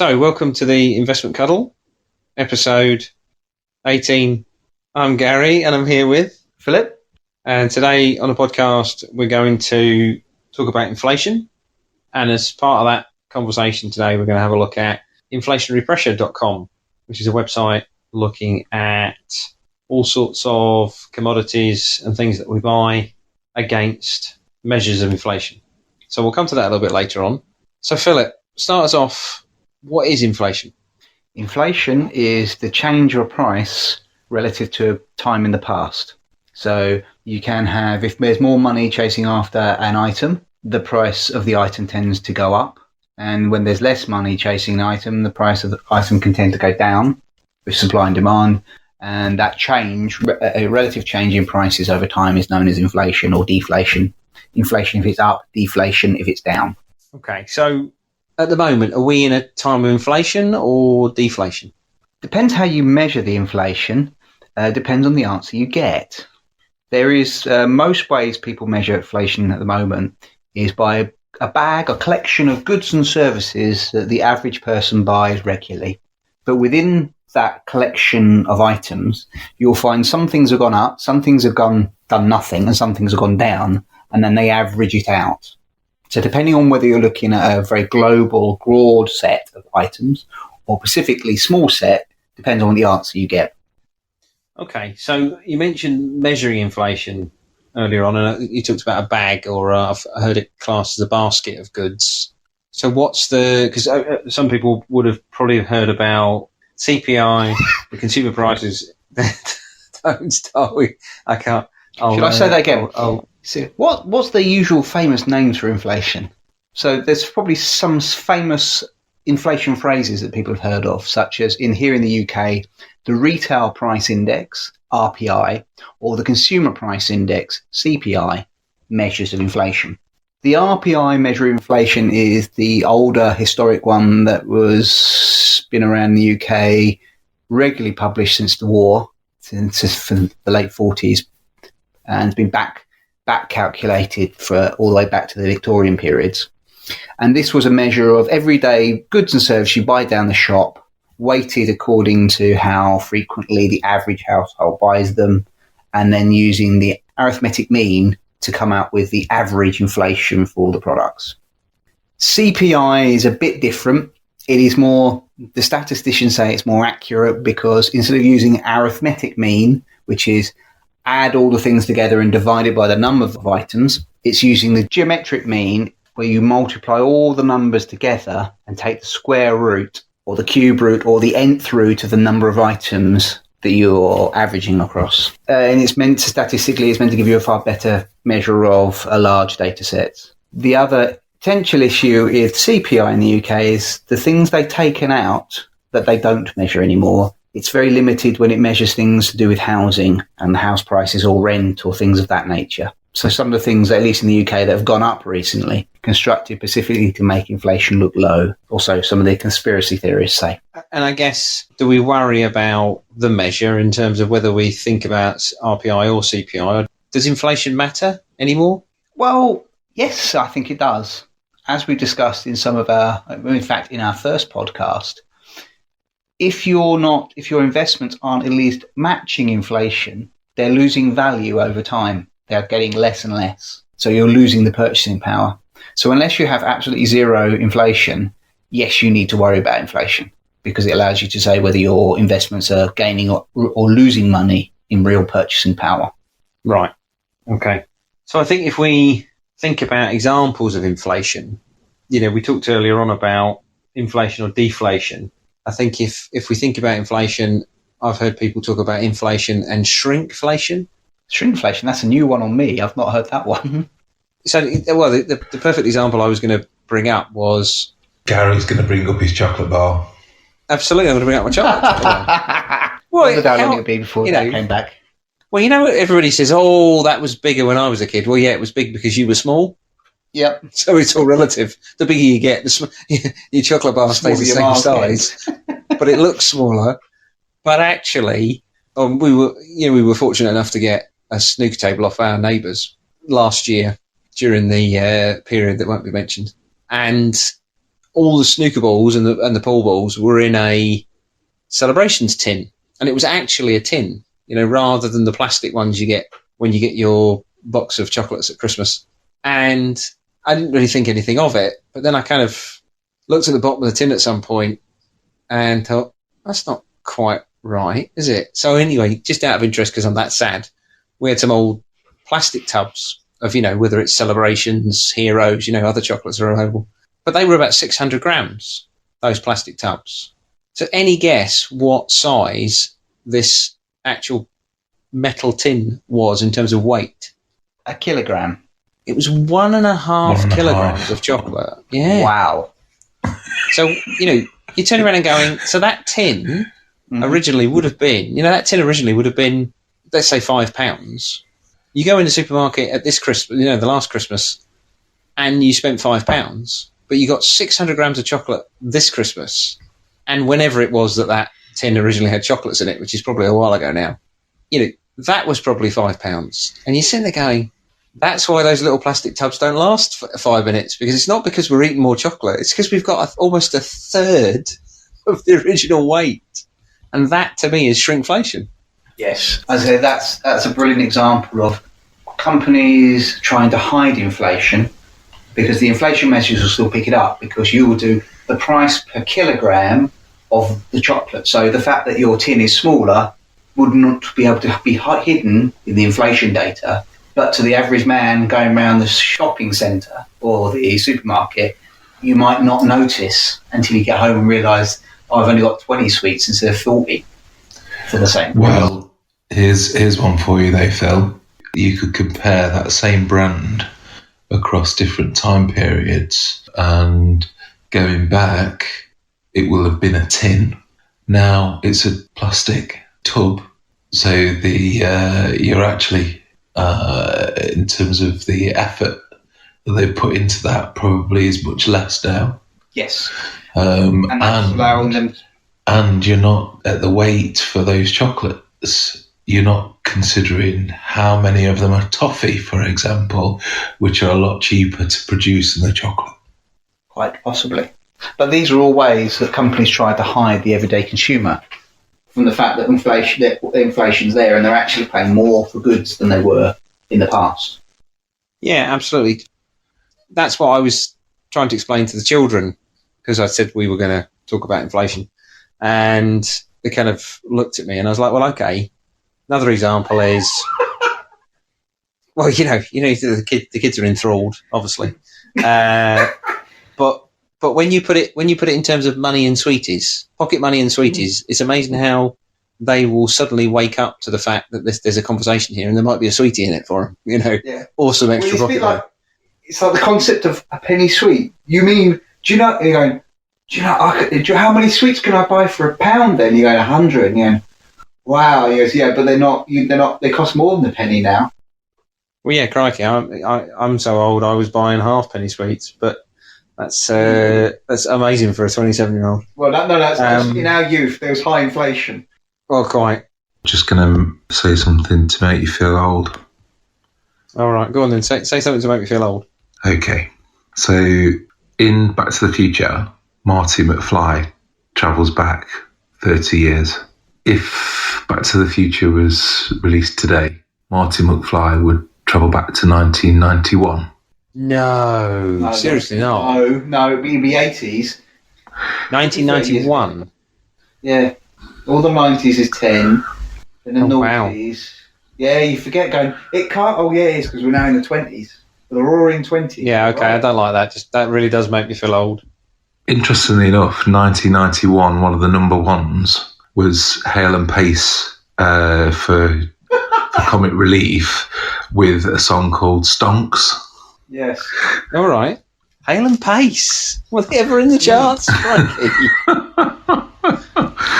So, welcome to the Investment Cuddle, Episode 18. I'm Gary, and I'm here with Philip. And today on the podcast, we're going to talk about inflation. And as part of that conversation today, we're going to have a look at inflationarypressure.com, which is a website looking at all sorts of commodities and things that we buy against measures of inflation. So we'll come to that a little bit later on. So, Philip, start us off. What is inflation? Inflation is the change of a price relative to a time in the past. So you can have, if there's more money chasing after an item, the price of the item tends to go up. And when there's less money chasing an item, the price of the item can tend to go down with supply and demand. And that change, a relative change in prices over time, is known as inflation or deflation. Inflation if it's up, deflation if it's down. Okay, so at the moment, are we in a time of inflation or deflation? Depends how you measure the inflation. Depends on the answer you get. There is most ways people measure inflation at the moment is by a collection of goods and services that the average person buys regularly. But within that collection of items, you'll find some things have gone up, some things have done nothing, and some things have gone down, and then they average it out. So depending on whether you're looking at a very global, broad set of items or specifically small set, depends on the answer you get. Okay, so you mentioned measuring inflation earlier on, and you talked about a bag, or I've heard it classed as a basket of goods. So what's because some people would have probably heard about CPI, the consumer prices. Don't start with, I can't. Should I say that again? What's the usual famous names for inflation? So there's probably some famous inflation phrases that people have heard of, such as here in the UK, the retail price index, RPI, or the consumer price index, CPI, measures of inflation. The RPI measure of inflation is the older historic one that was been around the UK, regularly published since the war, since the late 40s, and has been back calculated for all the way back to the Victorian periods. And this was a measure of everyday goods and services you buy down the shop, weighted according to how frequently the average household buys them, and then using the arithmetic mean to come out with the average inflation for all the products. CPI is a bit different. It is more, the statisticians say it's more accurate because instead of using arithmetic mean, which is add all the things together and divide it by the number of items, it's using the geometric mean where you multiply all the numbers together and take the square root or the cube root or the nth root of the number of items that you're averaging across. And it's meant to give you a far better measure of a large data set. The other potential issue with CPI in the UK is the things they've taken out that they don't measure anymore. It's very limited when it measures things to do with housing and house prices or rent or things of that nature. So some of the things, at least in the UK, that have gone up recently, constructed specifically to make inflation look low. Also, some of the conspiracy theorists say. And I guess, do we worry about the measure in terms of whether we think about RPI or CPI? Does inflation matter anymore? Well, yes, I think it does. As we discussed in in our first podcast, if your investments aren't at least matching inflation, they're losing value over time. They're getting less and less. So you're losing the purchasing power. So unless you have absolutely zero inflation, yes, you need to worry about inflation because it allows you to say whether your investments are gaining or losing money in real purchasing power. Right. Okay. So I think if we think about examples of inflation, we talked earlier on about inflation or deflation. I think if we think about inflation, I've heard people talk about inflation and shrinkflation. Shrinkflation, that's a new one on me. I've not heard that one. So, the perfect example I was going to bring up was... Gary's going to bring up his chocolate bar. Absolutely, I'm going to bring up my chocolate bar. Well, how long it be before that came back? Well, everybody says, oh, that was bigger when I was a kid. Well, yeah, it was big because you were small. Yep. So it's all relative. The bigger you get, your chocolate bar stays the same size, but it looks smaller. But actually, we were fortunate enough to get a snooker table off our neighbours last year during the period that won't be mentioned. And all the snooker balls and the pool balls were in a celebrations tin, and it was actually a tin, rather than the plastic ones you get when you get your box of chocolates at Christmas. And I didn't really think anything of it, but then I kind of looked at the bottom of the tin at some point and thought, that's not quite right, is it? So anyway, just out of interest, because I'm that sad, we had some old plastic tubs of, whether it's Celebrations, Heroes, other chocolates are available. But they were about 600 grams, those plastic tubs. So any guess what size this actual metal tin was in terms of weight? A kilogram. It was 1.5 kilograms of chocolate. Yeah. Wow. So, you turn around and going, so that tin originally would have been, let's say £5. You go in the supermarket at this Christmas, the last Christmas, and you spent £5, but you got 600 grams of chocolate this Christmas. And whenever it was that tin originally had chocolates in it, which is probably a while ago now, that was probably £5. And you're sitting there going, that's why those little plastic tubs don't last for 5 minutes, because it's not because we're eating more chocolate. It's because we've got almost a third of the original weight. And that, to me, is shrinkflation. Yes. I say that's a brilliant example of companies trying to hide inflation, because the inflation measures will still pick it up, because you will do the price per kilogram of the chocolate. So the fact that your tin is smaller would not be able to be hidden in the inflation data. But to the average man going around the shopping centre or the supermarket, you might not notice until you get home and realise, I've only got 20 sweets instead of 40 for the same price. Well, here's one for you though, Phil. You could compare that same brand across different time periods, and going back, it will have been a tin. Now it's a plastic tub. So you're actually, in terms of the effort that they put into that, probably is much less now. Yes. And that's allowing them. And you're not at the weight for those chocolates. You're not considering how many of them are toffee, for example, which are a lot cheaper to produce than the chocolate. Quite possibly. But these are all ways that companies try to hide the everyday consumer from the fact that inflation's there, and they're actually paying more for goods than they were in the past. Yeah, absolutely. That's what I was trying to explain to the children, because I said we were going to talk about inflation. And they kind of looked at me, and I was like, well, okay. Another example is, well, the kids are enthralled, obviously. But when you put it in terms of money and sweeties, pocket money and sweeties, it's amazing how they will suddenly wake up to the fact that there's a conversation here, and there might be a sweetie in it for them. Yeah. Or some extra pocket money. It's like the concept of a penny sweet. You mean? You're going, how many sweets can I buy for £1 then? You're going 100. And you're going, wow. He goes, yeah, but they're not. They cost more than a penny now. Well, yeah, crikey. I'm so old. I was buying half-penny sweets, but that's amazing for a 27-year-old. Well, that's in our youth. There was high inflation. Well, quite. Just going to say something to make you feel old. All right, go on then. Say something to make me feel old. Okay. So in Back to the Future, Marty McFly travels back 30 years. If Back to the Future was released today, Marty McFly would travel back to 1991. No, seriously not. No, it'd be 80s. 1991? Yeah. All the 90s is 10. And the noughties. Wow. Yeah, you forget going, it can't, oh yeah, it is, because we're now in the 20s. The roaring 20s. Yeah, okay, right. I don't like that. That really does make me feel old. Interestingly enough, 1991, one of the number ones was Hale and Pace for comic relief with a song called Stonks. Yes. All right. Hale and Pace. Were they ever in the charts?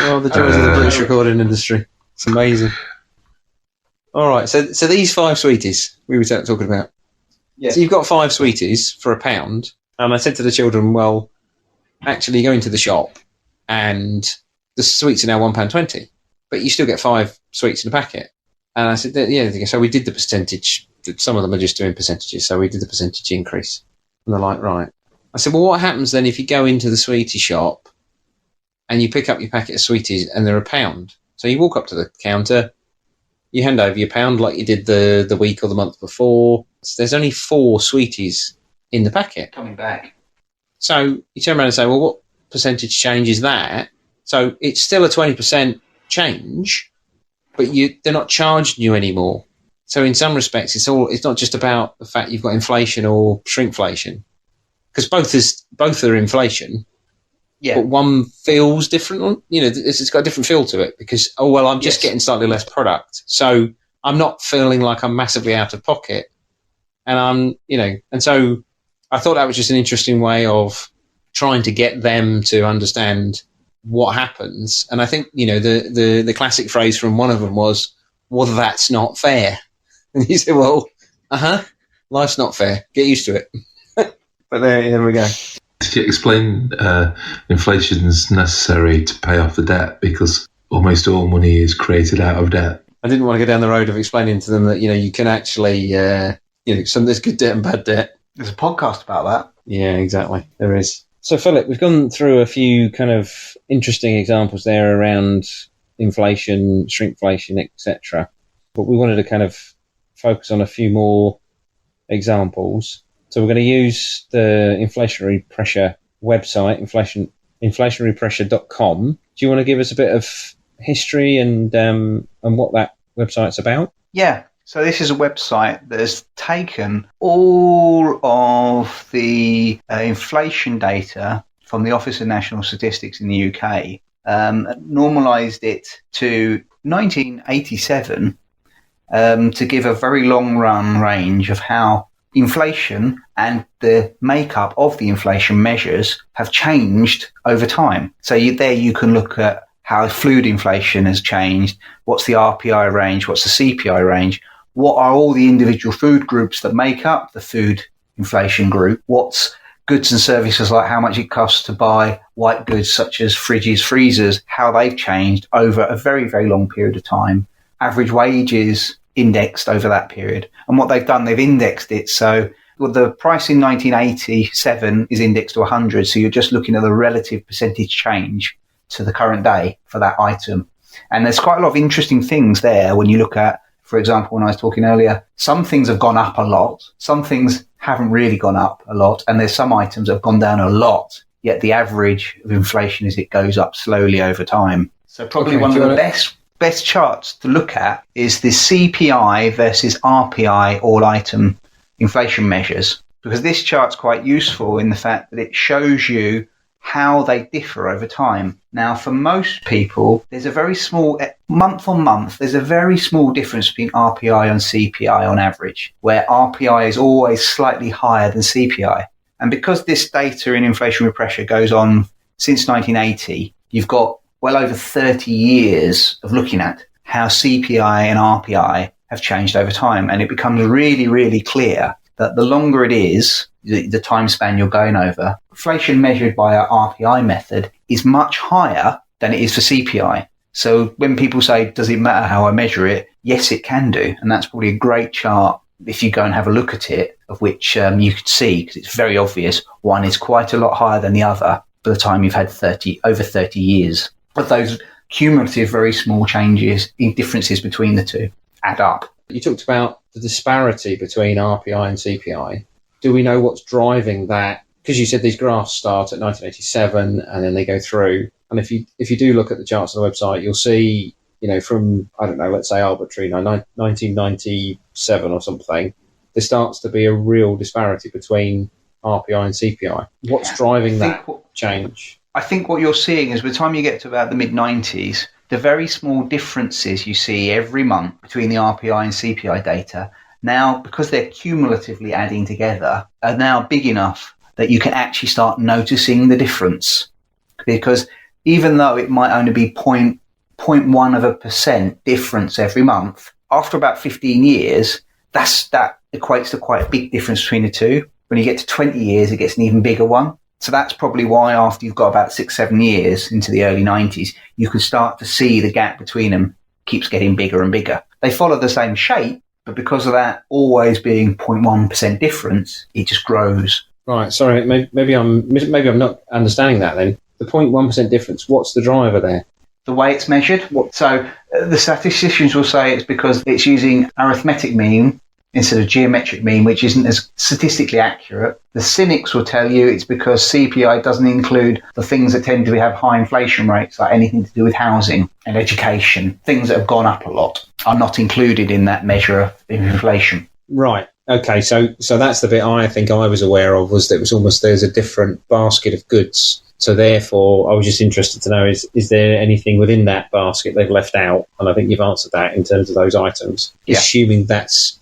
Oh, the joys of the British recording industry. It's amazing. All right, so these 5 sweeties we were talking about. Yeah. So you've got 5 sweeties for £1, and I said to the children, well, actually you go into the shop and the sweets are now £1.20, but you still get 5 sweets in a packet. And I said, yeah, so we did the percentage. Some of them are just doing percentages, so we did the percentage increase. And they're like, right. I said, well, what happens then if you go into the sweetie shop and you pick up your packet of sweeties and they're £1? So you walk up to the counter, you hand over your £1 like you did the week or the month before. So there's only 4 sweeties in the packet. Coming back. So you turn around and say, well, what percentage change is that? So it's still a 20% change, but they're not charging you anymore. So in some respects, it's not just about the fact you've got inflation or shrinkflation, because both are inflation. Yeah. But one feels different. It's got a different feel to it because, I'm just getting slightly less product. So I'm not feeling like I'm massively out of pocket. And and so I thought that was just an interesting way of trying to get them to understand what happens. And I think, the classic phrase from one of them was, well, that's not fair. And he said, well, life's not fair. Get used to it. But there we go. Did you explain inflation's necessary to pay off the debt because almost all money is created out of debt? I didn't want to go down the road of explaining to them that, you can actually, there's good debt and bad debt. There's a podcast about that. Yeah, exactly. There is. So, Philip, we've gone through a few kind of interesting examples there around inflation, shrinkflation, etc. But we wanted to kind of focus on a few more examples. So we're going to use the Inflationary Pressure website, inflationarypressure.com. Do you want to give us a bit of history and what that website's about? Yeah. So this is a website that has taken all of the inflation data from the Office of National Statistics in the UK, normalised it to 1987 to give a very long run range of how inflation and the makeup of the inflation measures have changed over time. So you can look at how food inflation has changed, what's the RPI range, what's the CPI range, what are all the individual food groups that make up the food inflation group, what's goods and services like how much it costs to buy white goods such as fridges, freezers, how they've changed over a very, very long period of time, average wages indexed over that period. And what they've done, they've indexed it. So the price in 1987 is indexed to 100. So you're just looking at the relative percentage change to the current day for that item. And there's quite a lot of interesting things there when you look at, for example, when I was talking earlier, some things have gone up a lot. Some things haven't really gone up a lot. And there's some items that have gone down a lot. Yet the average of inflation is it goes up slowly over time. So probably one of the best charts to look at is the CPI versus RPI all item inflation measures, because this chart's quite useful in the fact that it shows you how they differ over time. Now, for most people, there's a very small, month on month, there's a very small difference between RPI and CPI on average, where RPI is always slightly higher than CPI. And because this data in inflationary pressure goes on since 1980, you've got well over 30 years of looking at how CPI and RPI have changed over time. And it becomes really, really clear that the longer it is, the time span you're going over, inflation measured by our RPI method is much higher than it is for CPI. So when people say, does it matter how I measure it? Yes, it can do. And that's probably a great chart if you go and have a look at it, of which you could see, because it's very obvious, one is quite a lot higher than the other by the time you've had over 30 years. But those cumulative, very small changes in differences between the two add up. You talked about the disparity between RPI and CPI. Do we know what's driving that? Because you said these graphs start at 1987 and then they go through. And if you do look at the charts on the website, you'll see, from, I don't know, let's say arbitrary, 1997 or something, there starts to be a real disparity between RPI and CPI. What's driving that change? I think what you're seeing is by the time you get to about the mid-90s, the very small differences you see every month between the RPI and CPI data, now, because they're cumulatively adding together, are now big enough that you can actually start noticing the difference. Because even though it might only be 0.1% difference every month, after about 15 years, that equates to quite a big difference between the two. When you get to 20 years, it gets an even bigger one. So that's probably why after you've got about 6-7 years into the early 90s, you can start to see the gap between them keeps getting bigger and bigger. They follow the same shape, but because of that always being 0.1% difference, it just grows. Right, sorry, maybe I'm not understanding that then. The 0.1% difference, what's the driver there? The way it's measured. So the statisticians will say it's because it's using arithmetic mean instead of geometric mean, which isn't as statistically accurate. The cynics will tell you it's because CPI doesn't include the things that tend to have high inflation rates, like anything to do with housing and education. Things that have gone up a lot are not included in that measure of inflation. Right. Okay, so that's the bit I think I was aware of, was that it was almost there's a different basket of goods. So therefore, I was just interested to know, is there anything within that basket they've left out? And I think you've answered that in terms of those items. Yeah. Assuming that's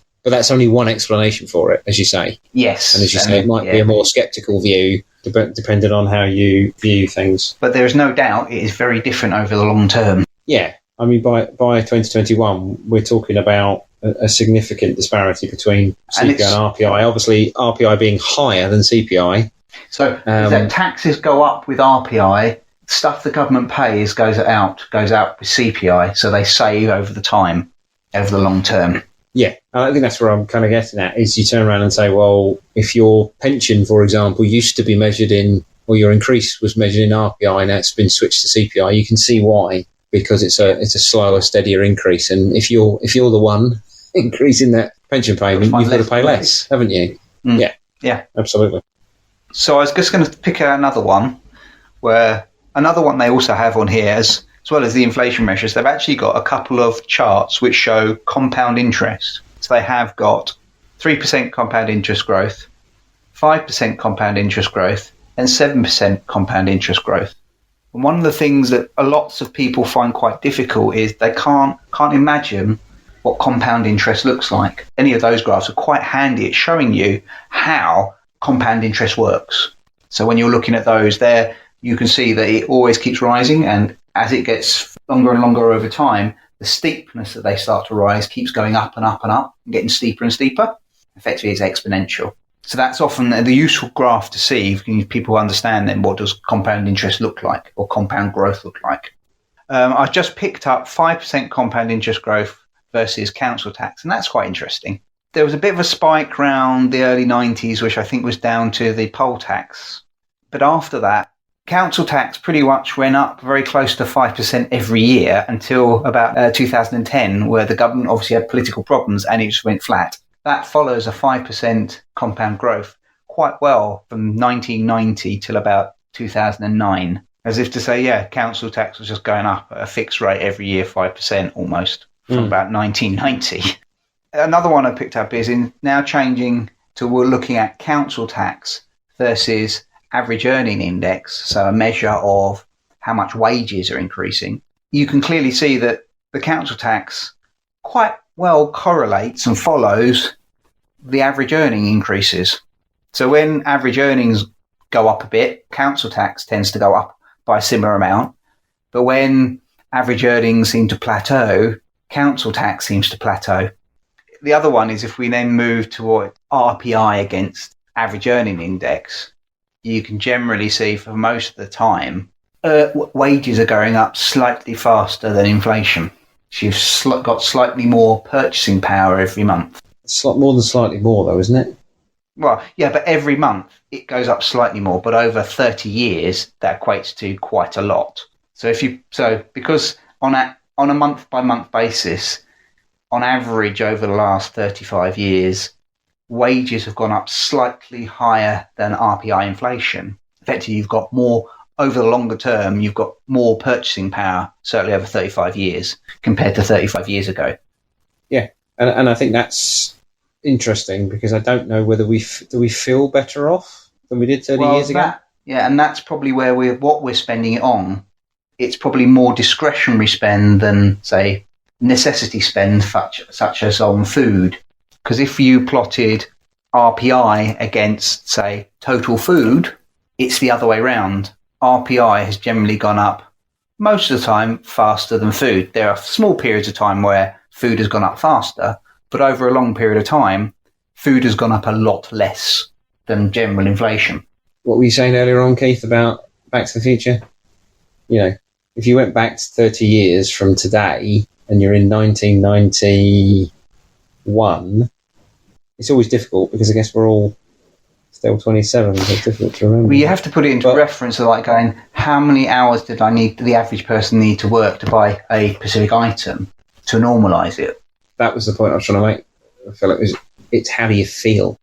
only one explanation for it, as you say. Yes. And as you say, it might be a more sceptical view, depending on how you view things. But there is no doubt it is very different over the long term. Yeah. I mean, by 2021, we're talking about a significant disparity between CPI and RPI. Obviously, RPI being higher than CPI. So that taxes go up with RPI, stuff the government pays goes out with CPI, so they save over the long term. Yeah, I think that's where I'm kind of getting at, is you turn around and say, well, if your pension, for example, used to be measured in, or your increase was measured in RPI, now it's been switched to CPI, you can see why, because it's a slower, steadier increase. And if you're the one increasing that pension payment, you've got to pay less, haven't you? Mm. Yeah, absolutely. So I was just going to pick out another one they also have on here, as well as the inflation measures. They've actually got a couple of charts which show compound interest. So they have got 3% compound interest growth, 5% compound interest growth, and 7% compound interest growth. And one of the things that lots of people find quite difficult is they can't imagine what compound interest looks like. Any of those graphs are quite handy at showing you how compound interest works. So when you're looking at those there, you can see that it always keeps rising, and as it gets longer and longer over time, the steepness that they start to rise keeps going up and up and up, and getting steeper and steeper. Effectively, it's exponential. So that's often the useful graph to see if people understand then what does compound interest look like, or compound growth look like. I've just picked up 5% compound interest growth versus council tax, and that's quite interesting. There was a bit of a spike around the early 90s, which I think was down to the poll tax. But after that, council tax pretty much went up very close to 5% every year until about 2010, where the government obviously had political problems and it just went flat. That follows a 5% compound growth quite well from 1990 till about 2009. As if to say, yeah, council tax was just going up at a fixed rate every year, 5% almost, from about 1990. Another one I picked up is now changing to, we're looking at council tax versus average earning index, so a measure of how much wages are increasing. You can clearly see that the council tax quite well correlates and follows the average earning increases. So when average earnings go up a bit, council tax tends to go up by a similar amount. But when average earnings seem to plateau, council tax seems to plateau. The other one is if we then move toward RPI against average earning index, you can generally see for most of the time, wages are going up slightly faster than inflation. So you've got slightly more purchasing power every month. It's more than slightly more, though, isn't it? Well, yeah, but every month it goes up slightly more. But over 30 years, that equates to quite a lot. So because on a month-by-month basis, on average over the last 35 years, wages have gone up slightly higher than RPI inflation. Effectively, you've got more, over the longer term, you've got more purchasing power, certainly over 35 years, compared to 35 years ago. Yeah, and I think that's interesting, because I don't know whether we feel better off than we did 30 years ago. Yeah, and that's probably where what we're spending it on. It's probably more discretionary spend than, say, necessity spend, such as on food. Because if you plotted RPI against, say, total food, it's the other way round. RPI has generally gone up most of the time faster than food. There are small periods of time where food has gone up faster, but over a long period of time, food has gone up a lot less than general inflation. What were you saying earlier on, Keith, about Back to the Future? You know, if you went back to 30 years from today and you're in 1991, it's always difficult because I guess we're all Still 27, so it's difficult to remember. Well, you have to put it into reference of like going, how many hours did the average person need to work to buy a specific item to normalise it? That was the point I was trying to make. I feel it's how do you feel?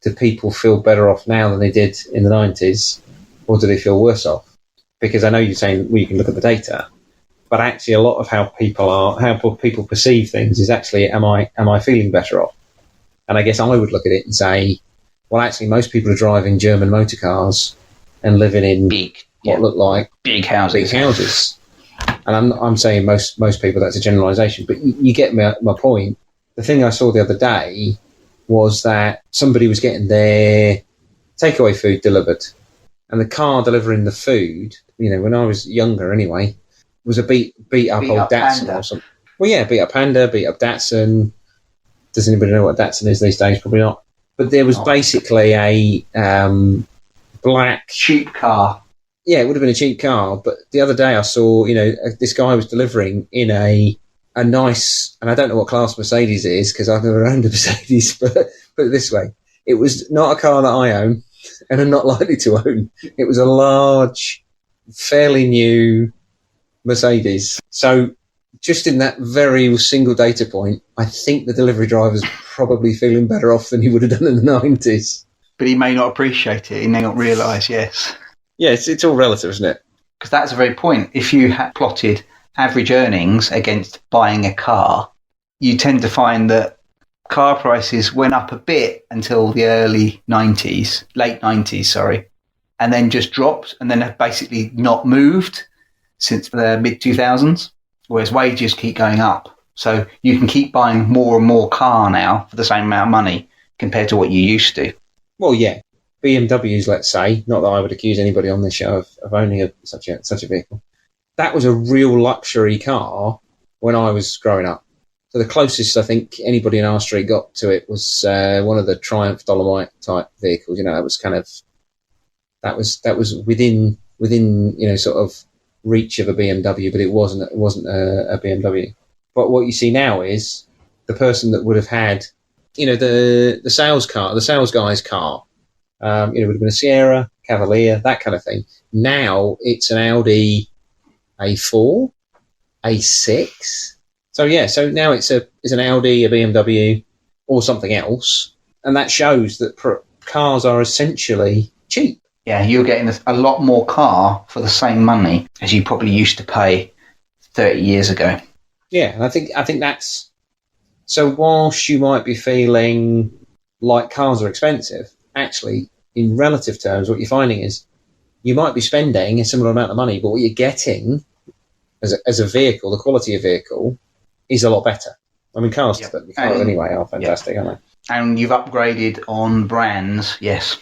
Do people feel better off now than they did in the 90s, or do they feel worse off? Because I know you're saying, well, you can look at the data, but actually a lot of how people perceive things is actually, am I feeling better off? And I guess I would look at it and say, well, actually, most people are driving German motor cars and living in look like big houses. And I'm saying most people, that's a generalisation, but you get my point. The thing I saw the other day was that somebody was getting their takeaway food delivered, and the car delivering the food, when I was younger anyway, was a beat up old Datsun Panda or something. Well, yeah, beat up Panda, beat up Datsun. Does anybody know what Datsun is these days? Probably not. But there was basically a black... cheap car. Yeah, it would have been a cheap car. But the other day I saw, this guy was delivering in a nice... And I don't know what class Mercedes it is because I've never owned a Mercedes, but put it this way. It was not a car that I own and I'm not likely to own. It was a large, fairly new Mercedes. So just in that very single data point, I think the delivery driver's probably feeling better off than he would have done in the 90s. But he may not appreciate it. He may not realise, yes. Yeah, it's all relative, isn't it? Because that's a very point. If you had plotted average earnings against buying a car, you tend to find that car prices went up a bit until the late 90s, and then just dropped and then have basically not moved since the mid-2000s, whereas wages keep going up. So you can keep buying more and more car now for the same amount of money compared to what you used to. Well, yeah. BMWs, let's say, not that I would accuse anybody on this show of owning such a vehicle. That was a real luxury car when I was growing up. So the closest I think anybody in our street got to it was one of the Triumph Dolomite type vehicles. That was kind of that was within sort of reach of a BMW, but it wasn't a BMW. But what you see now is the person that would have had, the sales guy's car. It would have been a Sierra, Cavalier, that kind of thing. Now it's an Audi A4, A6. So now it's an Audi, a BMW, or something else, and that shows that cars are essentially cheap. Yeah, you're getting a lot more car for the same money as you probably used to pay 30 years ago. Yeah, and I think that's so. Whilst you might be feeling like cars are expensive, actually, in relative terms, what you're finding is you might be spending a similar amount of money, but what you're getting as a vehicle, the quality of vehicle, is a lot better. I mean, cars anyway are fantastic, aren't they? And you've upgraded on brands, yes.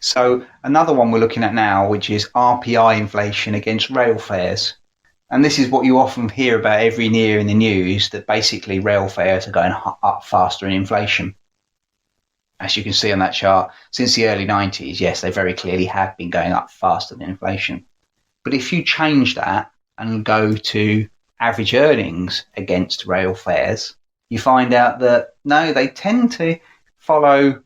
So another one we're looking at now, which is RPI inflation against rail fares. And this is what you often hear about every year in the news, that basically rail fares are going up faster in inflation. As you can see on that chart, since the early 90s, yes, they very clearly have been going up faster than inflation. But if you change that and go to average earnings against rail fares, you find out that, no, they tend to follow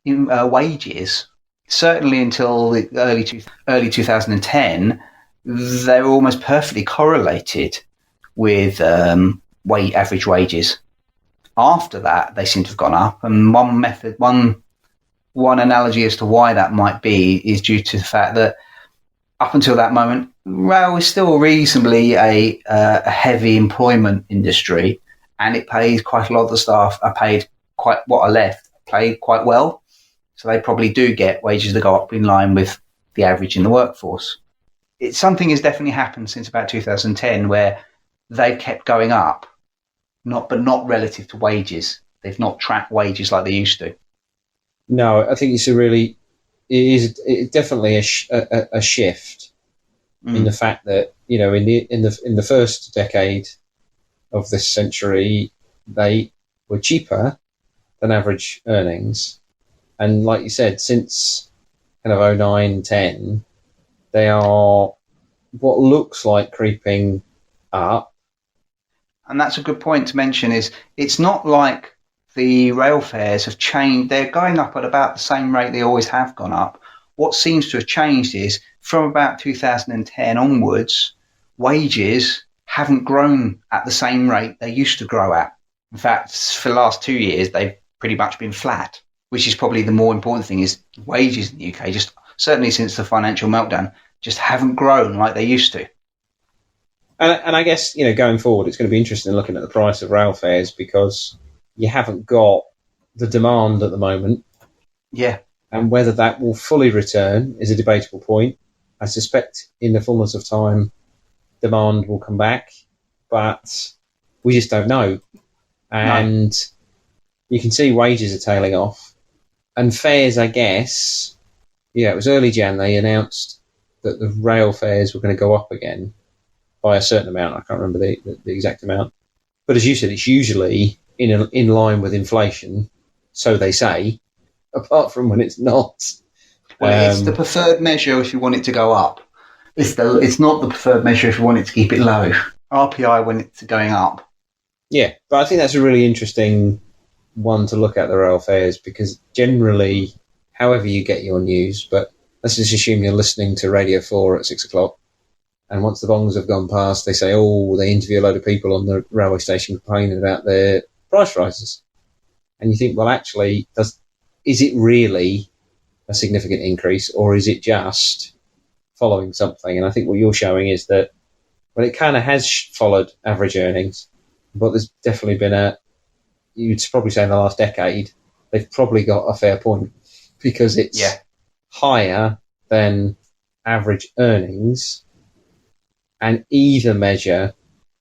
wages. Certainly until the early 2010, they were almost perfectly correlated with average wages. After that, they seem to have gone up, and one analogy as to why that might be is due to the fact that up until that moment, rail is still reasonably a heavy employment industry, and it pays quite a lot of the staff are paid quite well. So they probably do get wages that go up in line with the average in the workforce. Something has definitely happened since about 2010 where they've kept going up, but not relative to wages. They've not tracked wages like they used to. No, I think it is definitely a shift in the fact that in the first decade of this century they were cheaper than average earnings. And like you said, since kind of 09, 10, they are what looks like creeping up. And that's a good point to mention, is it's not like the rail fares have changed. They're going up at about the same rate they always have gone up. What seems to have changed is from about 2010 onwards, wages haven't grown at the same rate they used to grow at. In fact, for the last 2 years, they've pretty much been flat, which is probably the more important thing. Is wages in the UK, just certainly since the financial meltdown, just haven't grown like they used to. And I guess, going forward, it's going to be interesting looking at the price of rail fares because you haven't got the demand at the moment. Yeah. And whether that will fully return is a debatable point. I suspect in the fullness of time, demand will come back, but we just don't know. And you can see wages are tailing off. And fares, I guess, it was early Jan, they announced that the rail fares were going to go up again by a certain amount. I can't remember the exact amount. But as you said, it's usually in line with inflation, so they say, apart from when it's not. Well, it's the preferred measure if you want it to go up. It's not the preferred measure if you want it to keep it low. RPI when it's going up. Yeah, but I think that's a really interesting one to look at, the rail fares, because generally, however you get your news, but let's just assume you're listening to Radio 4 at 6 o'clock, and once the bongs have gone past, they say, they interview a load of people on the railway station complaining about their price rises. And you think, well, actually, is it really a significant increase, or is it just following something? And I think what you're showing is that, well, it kind of has followed average earnings, but there's definitely been you'd probably say in the last decade, they've probably got a fair point because it's higher than average earnings, and either measure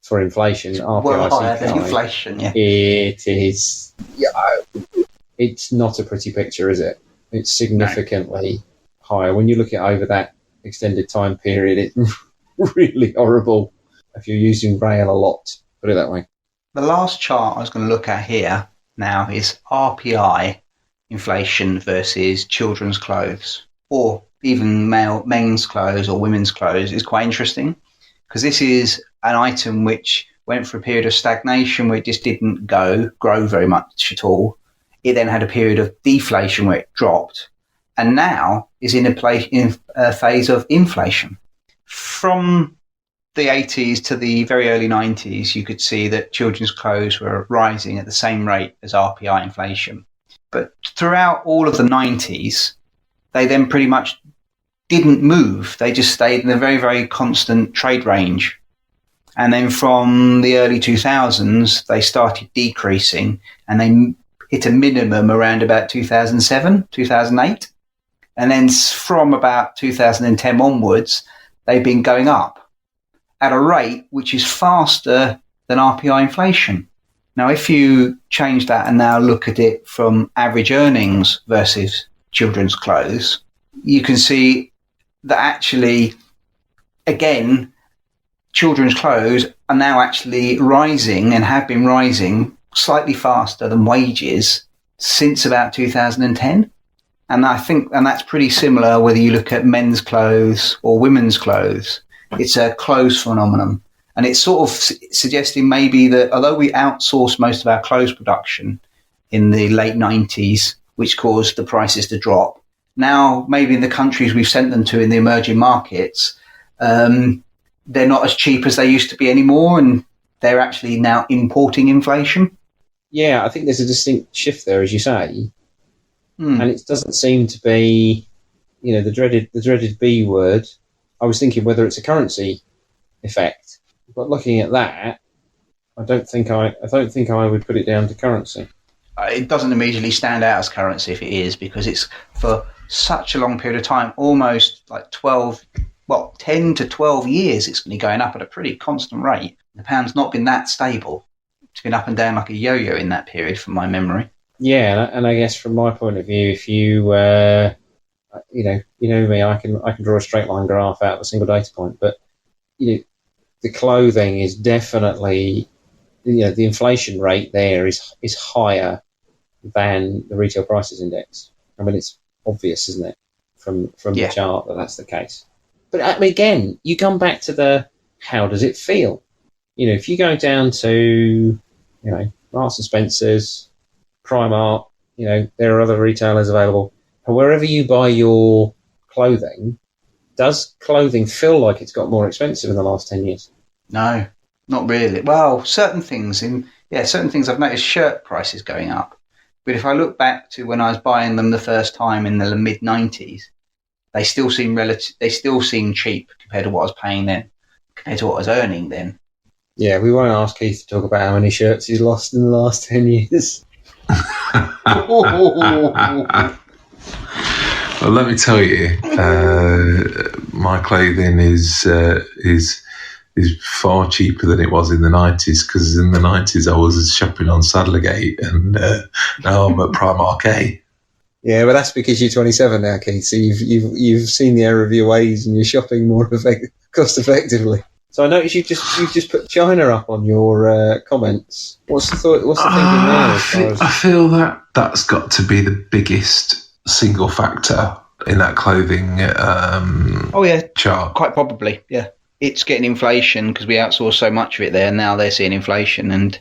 for inflation, RPI, higher CPI, than inflation, it is, it's not a pretty picture, is it? It's significantly higher. When you look at over that extended time period, it's really horrible if you're using rail a lot, put it that way. The last chart I was going to look at here now is RPI inflation versus children's clothes, or even men's clothes or women's clothes. Is quite interesting because this is an item which went for a period of stagnation where it just didn't grow very much at all. It then had a period of deflation where it dropped, and now is in a phase of inflation. From the 80s to the very early 90s, you could see that children's clothes were rising at the same rate as RPI inflation. But throughout all of the 90s, they then pretty much didn't move. They just stayed in a very, very constant trade range. And then from the early 2000s, they started decreasing, and they hit a minimum around about 2007, 2008. And then from about 2010 onwards, they've been going up at a rate which is faster than RPI inflation. Now, if you change that and now look at it from average earnings versus children's clothes, you can see that actually, again, children's clothes are now actually rising and have been rising slightly faster than wages since about 2010. And I think, and that's pretty similar whether you look at men's clothes or women's clothes. It's a clothes phenomenon. And it's sort of suggesting maybe that although we outsourced most of our clothes production in the late 90s, which caused the prices to drop, now maybe in the countries we've sent them to in the emerging markets, they're not as cheap as they used to be anymore, and they're actually now importing inflation. Yeah, I think there's a distinct shift there, as you say. And it doesn't seem to be, the dreaded B word. I was thinking whether it's a currency effect, but looking at that, I don't think I would put it down to currency. It doesn't immediately stand out as currency if it is, because it's for such a long period of time, almost like 10 to 12 years, it's been going up at a pretty constant rate. The pound's not been that stable. It's been up and down like a yo-yo in that period, from my memory. Yeah, and I guess from my point of view, if you, me, I can draw a straight line graph out of a single data point, but the clothing is definitely, the inflation rate there is higher than the retail prices index. I mean, it's obvious, isn't it, from the chart that's the case. But I mean, again, you come back to how does it feel? If you go down to, Marks and Spencer's, Primark, there are other retailers available. And wherever you buy your clothing, does clothing feel like it's got more expensive in the last 10 years? No, not really. Well, certain things I've noticed shirt prices going up. But if I look back to when I was buying them the first time in the mid-90s, they still seem cheap compared to what I was paying then, compared to what I was earning then. Yeah, we won't ask Keith to talk about how many shirts he's lost in the last 10 years. Well, let me tell you, my clothing is far cheaper than it was in the 90s, because in the 90s I was shopping on Saddlergate, and now I'm at Primark A. Yeah, but that's because you're 27 now, Keith. So you've seen the error of your ways, and you're shopping more cost effectively. So I noticed you've just put China up on your comments. What's the thought? What's the thinking there? I feel that's got to be the biggest single factor in that clothing. Chart. Quite probably. Yeah, it's getting inflation because we outsource so much of it there. Now they're seeing inflation, and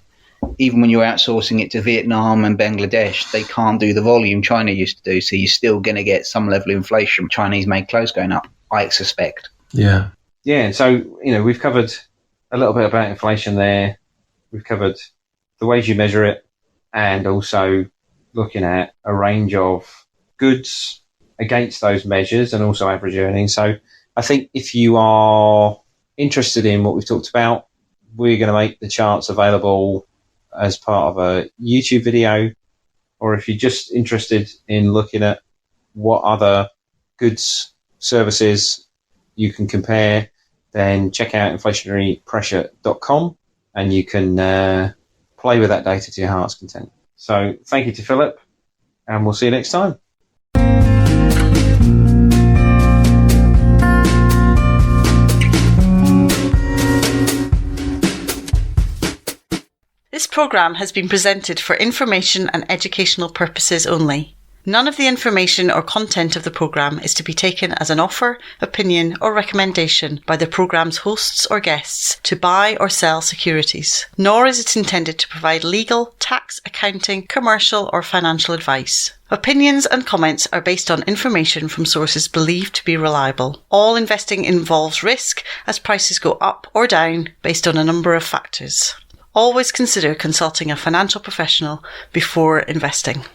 even when you're outsourcing it to Vietnam and Bangladesh, they can't do the volume China used to do. So you're still going to get some level of inflation. Chinese-made clothes going up, I suspect. Yeah. Yeah, so, we've covered a little bit about inflation there. We've covered the ways you measure it, and also looking at a range of goods against those measures, and also average earnings. So I think if you are interested in what we've talked about, we're going to make the charts available as part of a YouTube video, or if you're just interested in looking at what other goods, services you can compare, then check out inflationarypressure.com, and you can play with that data to your heart's content. So thank you to Philip, and we'll see you next time. This programme has been presented for information and educational purposes only. None of the information or content of the programme is to be taken as an offer, opinion or recommendation by the programme's hosts or guests to buy or sell securities, nor is it intended to provide legal, tax, accounting, commercial or financial advice. Opinions and comments are based on information from sources believed to be reliable. All investing involves risk, as prices go up or down based on a number of factors. Always consider consulting a financial professional before investing.